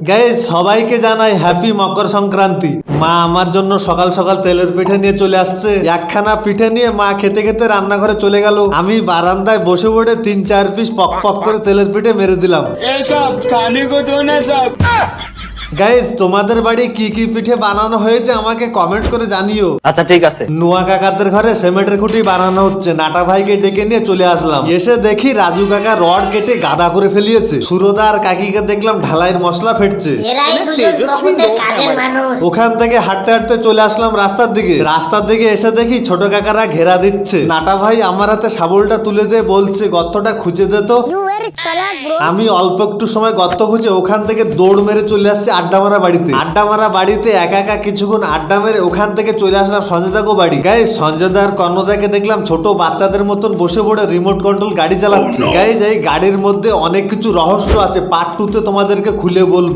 Guys সবাইকে জানাই happy Makar Sankranti. মা আমার জন্য সকাল সকাল তেলের পিঠে নিয়ে চলে আসছে। একখানা পিঠে নিয়ে মা খেতে খেতে রান্নাঘরে চলে গেল। আমি বারান্দায় বসে পড়ে 3-4 পিস পক পক করে তেলের পিঠে মেরে দিলাম। सब खाने को दो ना सब। গাইস তোমাদের বাড়ি কি কি পিঠে বানানো হয়েছে আমাকে কমেন্ট করে জানিও। আচ্ছা ঠিক আছে। নোয়া কাকাদের ঘরে সিমেন্টের খুঁটি বানানো হচ্ছে। নাটা ভাইকে ডেকে নিয়ে চলে আসলাম। এসে দেখি রাজু কাকা রড কেটে গাদা করে ফেলিয়েছে। সুরদা আর কাকিকে দেখলাম ঢালাইয়ের মশলা ফেটছে। এরাই দুজন প্রকৃতির কাজের মানুষ। ওখান থেকে হাঁটতে হাঁটতে চলে আসলাম রাস্তার দিকে এসে দেখি ছোট কাকারা ঘেরা দিচ্ছে। নাটা ভাই আমার হাতে শাবলটা তুলে দিয়ে বলছে গর্তটা খুঁজে দে তো। আমি অল্প একটু সময় গর্ত খুঁজে ওখান থেকে দৌড় মেরে চলে আসছি আড্ডা মারা বাড়িতে একা একা কিছুক্ষণ আড্ডা মেরে ওখান থেকে চলে আসলাম সঞ্জয়দাকে বাড়ি। গাইস সঞ্জয়দা আর কর্ণদাকে দেখলাম ছোট বাচ্চাদের মতন বসে পড়ে রিমোট কন্ট্রোল গাড়ি চালাচ্ছে। গাইস এই গাড়ির মধ্যে অনেক কিছু রহস্য আছে, পার্ট 2 তে তোমাদেরকে খুলে বলবো।